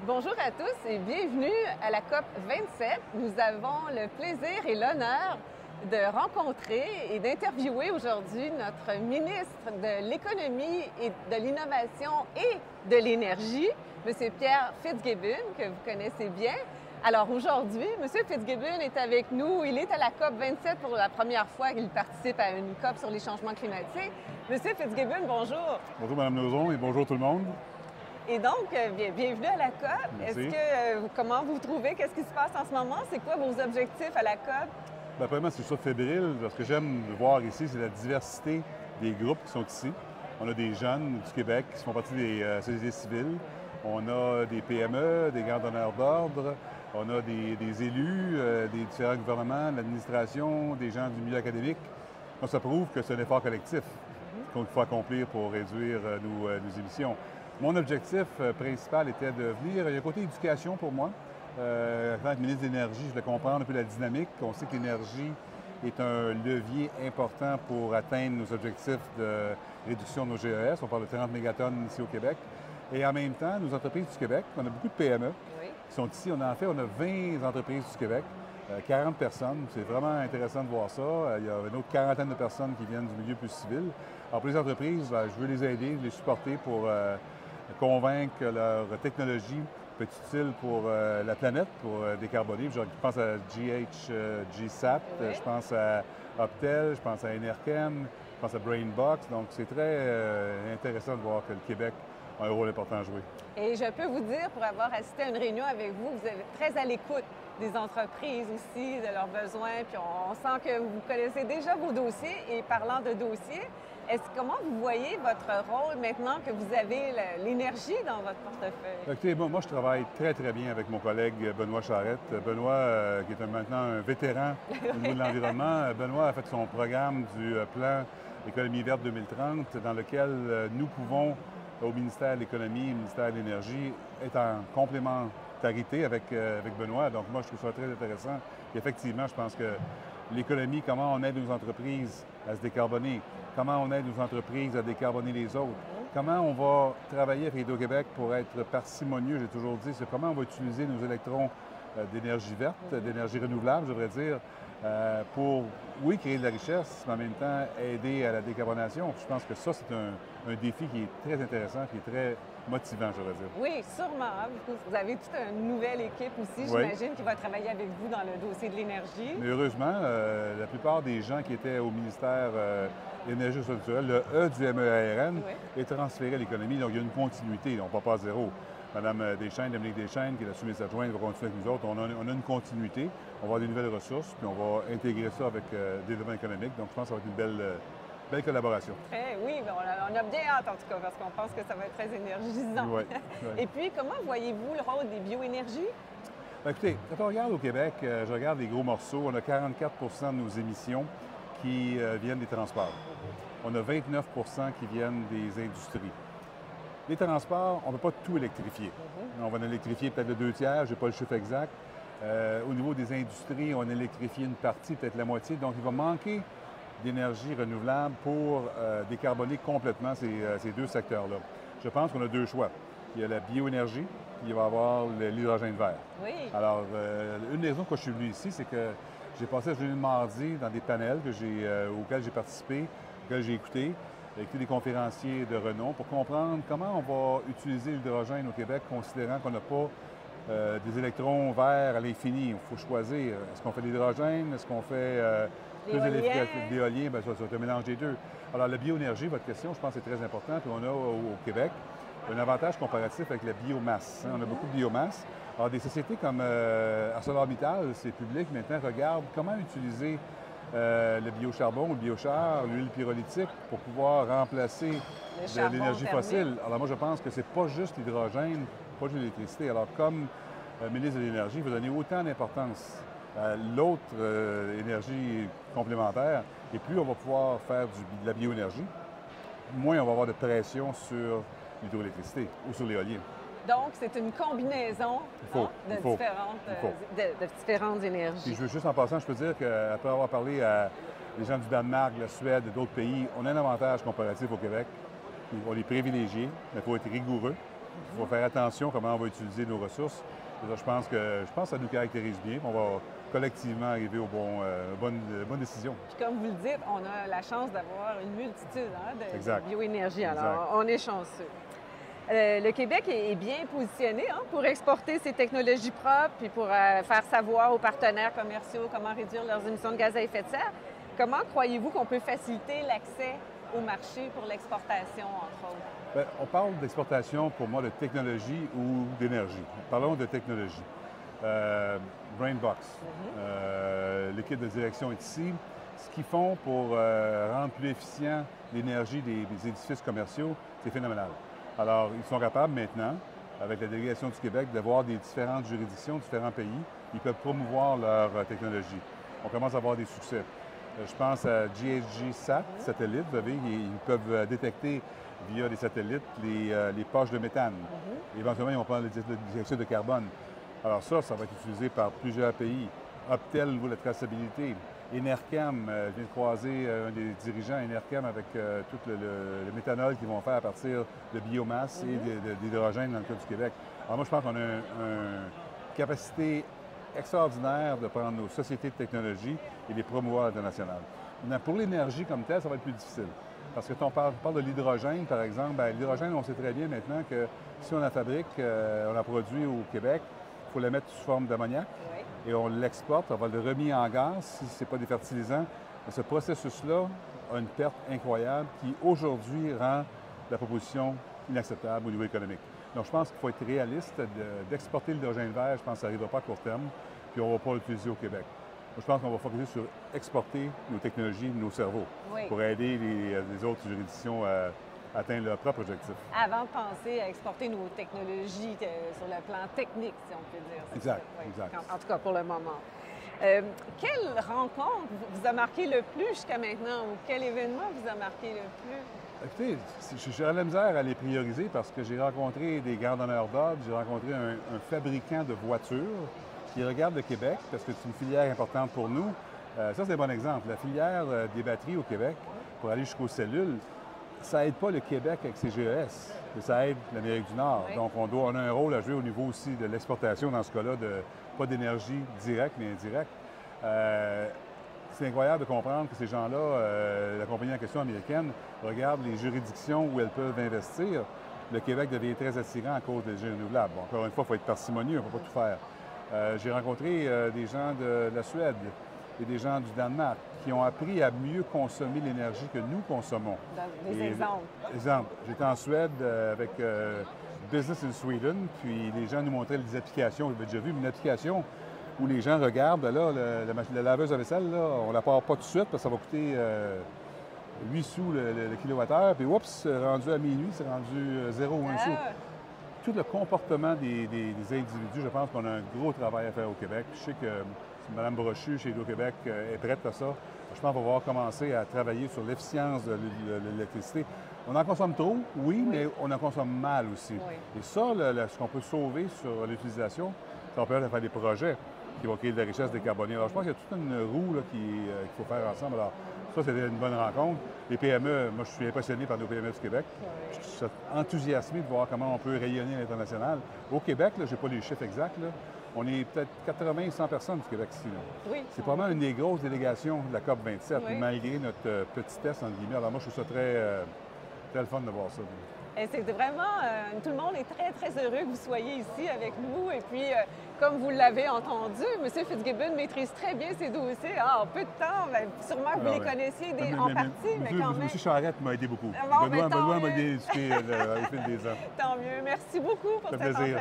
Bonjour à tous et bienvenue à la COP 27. Nous avons le plaisir et l'honneur de rencontrer et d'interviewer aujourd'hui notre ministre de l'Économie et de l'Innovation et de l'Énergie, M. Pierre Fitzgibbon, que vous connaissez bien. Alors aujourd'hui, M. Fitzgibbon est avec nous. Il est à la COP 27 pour la première fois qu'il participe à une COP sur les changements climatiques. M. Fitzgibbon, bonjour. Bonjour Mme Lauzon et bonjour tout le monde. Et donc, bienvenue à la COP. Merci. Comment vous trouvez? Qu'est-ce qui se passe en ce moment? C'est quoi vos objectifs à la COP? Bien, premièrement, c'est ça fébrile. Ce que j'aime voir ici, c'est la diversité des groupes qui sont ici. On a des jeunes du Québec qui font partie des sociétés civiles. On a des PME, des grands donneurs d'ordre. On a des élus, des différents gouvernements, l'administration, des gens du milieu académique. Donc, ça prouve que c'est un effort collectif qu'il faut accomplir pour réduire nos émissions. Mon objectif principal était de venir. Il y a un côté éducation pour moi. En tant que ministre de l'Énergie, je voulais comprendre un peu la dynamique. On sait que l'énergie est un levier important pour atteindre nos objectifs de réduction de nos GES. On parle de 30 mégatonnes ici au Québec. Et en même temps, nos entreprises du Québec, on a beaucoup de PME qui sont ici. On a 20 entreprises du Québec, 40 personnes. C'est vraiment intéressant de voir ça. Il y a une autre quarantaine de personnes qui viennent du milieu plus civil. Alors pour les entreprises, je veux les aider, les supporter pour convaincre que leur technologie peut être utile pour la planète, pour décarboner. Je pense à GSAT, je pense à Optel, je pense à Enerkem, je pense à Brainbox. Donc, c'est très intéressant de voir que le Québec a un rôle important à jouer. Et je peux vous dire, pour avoir assisté à une réunion avec vous, vous êtes très à l'écoute des entreprises aussi, de leurs besoins, puis on sent que vous connaissez déjà vos dossiers. Et parlant de dossiers, comment vous voyez votre rôle maintenant que vous avez l'énergie dans votre portefeuille? Écoutez, moi, je travaille très, très bien avec mon collègue Benoît Charette. Benoît, qui est maintenant un vétéran au niveau de l'environnement, Benoît a fait son programme du plan Économie verte 2030, dans lequel nous pouvons, au ministère de l'Économie et au ministère de l'Énergie, être en complémentarité avec Benoît. Donc, moi, je trouve ça très intéressant. Et effectivement, je pense que l'économie, comment on aide nos entreprises à se décarboner, comment on aide nos entreprises à décarboner les autres, comment on va travailler avec Hydro-Québec pour être parcimonieux, j'ai toujours dit, c'est comment on va utiliser nos électrons d'énergie verte, d'énergie renouvelable, je devrais dire, pour, oui, créer de la richesse, mais en même temps aider à la décarbonation. Je pense que ça, c'est un défi qui est très intéressant, qui est très motivant, je devrais dire. Oui, sûrement. Vous avez toute une nouvelle équipe aussi, j'imagine, qui va travailler avec vous dans le dossier de l'énergie. Mais heureusement, la plupart des gens qui étaient au ministère de l'Énergie naturelle, le E du MEARN, est transféré à l'économie. Donc, il y a une continuité, on ne part pas à zéro. Mme Deschênes, Dominique Deschênes, qui est la soumise adjointe, va continuer avec nous autres. On a une continuité, on va avoir des nouvelles ressources, puis on va intégrer ça avec le développement économique. Donc, je pense que ça va être une belle collaboration. Oui, on a bien hâte en tout cas, parce qu'on pense que ça va être très énergisant. Oui. Et puis, comment voyez-vous le rôle des bioénergies? Bien, écoutez, quand on regarde au Québec, je regarde les gros morceaux, on a 44 de nos émissions qui viennent des transports. On a 29 qui viennent des industries. Les transports, on ne peut pas tout électrifier. On va en électrifier peut-être le 2/3, je n'ai pas le chiffre exact. Au niveau des industries, on électrifie une partie, peut-être la moitié. Donc, il va manquer d'énergie renouvelable pour décarboner complètement ces deux secteurs-là. Je pense qu'on a deux choix. Il y a la bioénergie, puis il va y avoir l'hydrogène vert. Oui. Alors, une des raisons pourquoi je suis venu ici, c'est que j'ai passé la journée de mardi dans des panels auxquels j'ai participé, auxquels j'ai écouté des conférenciers de renom pour comprendre comment on va utiliser l'hydrogène au Québec, considérant qu'on n'a pas des électrons verts à l'infini. Il faut choisir. Est-ce qu'on fait de l'hydrogène? Est-ce qu'on fait plus d'éolien? Bien, ça va être un mélange des deux. Alors, la bioénergie, votre question, je pense que c'est très important. Puis on a au Québec un avantage comparatif avec la biomasse. On a beaucoup de biomasse. Alors, des sociétés comme ArcelorMittal, c'est public, maintenant, regardent comment utiliser le biocharbon ou le biochar, l'huile pyrolytique, pour pouvoir remplacer de l'énergie fossile. Alors moi, je pense que c'est pas juste l'hydrogène, pas juste l'électricité. Alors comme ministre de l'Énergie, il faut donner autant d'importance à l'autre énergie complémentaire, et plus on va pouvoir faire de la bioénergie, moins on va avoir de pression sur l'hydroélectricité ou sur l'éolien. Donc, c'est une combinaison de différentes énergies. Puis je veux juste en passant, je peux dire qu'après avoir parlé à des gens du Danemark, de la Suède et d'autres pays, on a un avantage comparatif au Québec. On est privilégié, mais il faut être rigoureux. Il faut faire attention à comment on va utiliser nos ressources. Je pense que ça nous caractérise bien. On va collectivement arriver aux bonnes décisions. Puis comme vous le dites, on a la chance d'avoir une multitude de bioénergie. Alors, on est chanceux. Le Québec est bien positionné pour exporter ses technologies propres et pour faire savoir aux partenaires commerciaux comment réduire leurs émissions de gaz à effet de serre. Comment croyez-vous qu'on peut faciliter l'accès au marché pour l'exportation, entre autres? Bien, on parle d'exportation, pour moi, de technologie ou d'énergie. Parlons de technologie. Brainbox, l'équipe de direction est ici. Ce qu'ils font pour rendre plus efficient l'énergie des édifices commerciaux, c'est phénoménal. Alors, ils sont capables maintenant, avec la délégation du Québec, d'avoir des différentes juridictions, différents pays. Ils peuvent promouvoir leur technologie. On commence à avoir des succès. Je pense à GHG-SAT, satellite. Vous savez, ils peuvent détecter via des satellites les poches de méthane. Éventuellement, ils vont prendre le dioxyde de carbone. Alors ça va être utilisé par plusieurs pays. Optel, au niveau de la traçabilité. Enercam, je viens de croiser un des dirigeants Enercam avec tout le méthanol qu'ils vont faire à partir de biomasse et d'hydrogène dans le cas du Québec. Alors moi, je pense qu'on a une capacité extraordinaire de prendre nos sociétés de technologie et les promouvoir à l'international. Pour l'énergie comme telle, ça va être plus difficile. Parce que quand on parle de l'hydrogène, par exemple, l'hydrogène, on sait très bien maintenant que si on la fabrique, on la produit au Québec, il faut la mettre sous forme d'ammoniac. Et on l'exporte, on va le remis en gaz si ce n'est pas des fertilisants. Et ce processus-là a une perte incroyable qui, aujourd'hui, rend la proposition inacceptable au niveau économique. Donc, je pense qu'il faut être réaliste. D'exporter l'hydrogène vert, je pense que ça n'arrivera pas à court terme, puis on ne va pas l'utiliser au Québec. Je pense qu'on va focaliser sur exporter nos technologies, nos cerveaux, pour aider les autres juridictions à atteindre leurs propres objectifs. Avant de penser à exporter nos technologies sur le plan technique, si on peut dire. Exact, exact. En tout cas, pour le moment. Quelle rencontre vous a marqué le plus jusqu'à maintenant ou quel événement vous a marqué le plus? Écoutez, j'ai la misère à les prioriser parce que j'ai rencontré des grands donneurs d'ordre, j'ai rencontré un fabricant de voitures qui regarde le Québec parce que c'est une filière importante pour nous. Ça, c'est un bon exemple. La filière des batteries au Québec, pour aller jusqu'aux cellules, ça n'aide pas le Québec avec ses GES, mais ça aide l'Amérique du Nord. Donc, on a un rôle à jouer au niveau aussi de l'exportation, dans ce cas-là, pas d'énergie directe, mais indirecte. C'est incroyable de comprendre que ces gens-là, la compagnie en question américaine, regardent les juridictions où elles peuvent investir. Le Québec devient très attirant à cause des énergies renouvelables. Bon, encore une fois, il faut être parcimonieux, on ne peut pas tout faire. J'ai rencontré des gens de la Suède et des gens du Danemark qui ont appris à mieux consommer l'énergie que nous consommons. Des exemples. Exemple, j'étais en Suède avec Business in Sweden, puis les gens nous montraient des applications. J'avais déjà vu une application où les gens regardent, là, la laveuse à vaisselle, là, on ne la part pas tout de suite parce que ça va coûter 8 sous le kilowattheure, puis oups, rendu à minuit, c'est rendu 0 ou 1 sou. Tout le comportement des individus, je pense qu'on a un gros travail à faire au Québec. Je sais que Mme Brochu, chez Hydro-Québec, est prête à ça. Je pense qu'on va pouvoir commencer à travailler sur l'efficience de l'électricité. On en consomme trop, oui, mais on en consomme mal aussi. Et ça, ce qu'on peut sauver sur l'utilisation, ça va permettre de faire des projets qui vont créer de la richesse décarbonée. Alors, je pense qu'il y a toute une roue qu'il faut faire ensemble. Alors, ça, c'était une bonne rencontre. Les PME, moi, je suis impressionné par nos PME du Québec. Je suis enthousiasmé de voir comment on peut rayonner à l'international. Au Québec, je n'ai pas les chiffres exacts, là, on est peut-être 80 100 personnes du Québec ici. C'est probablement une des grosses délégations de la COP 27, malgré notre petitesse, entre guillemets. Alors moi, je trouve ça très le fun de voir ça. C'est vraiment, tout le monde est très, très heureux que vous soyez ici avec nous. Et puis, comme vous l'avez entendu, M. Fitzgibbon maîtrise très bien ses dossiers. En peu de temps, sûrement que vous les connaissiez en partie, mais quand même. M. Charette m'a aidé beaucoup. Bon, Benoît m'a aidé au fil des ans. Tant mieux. Merci beaucoup pour cet entretien.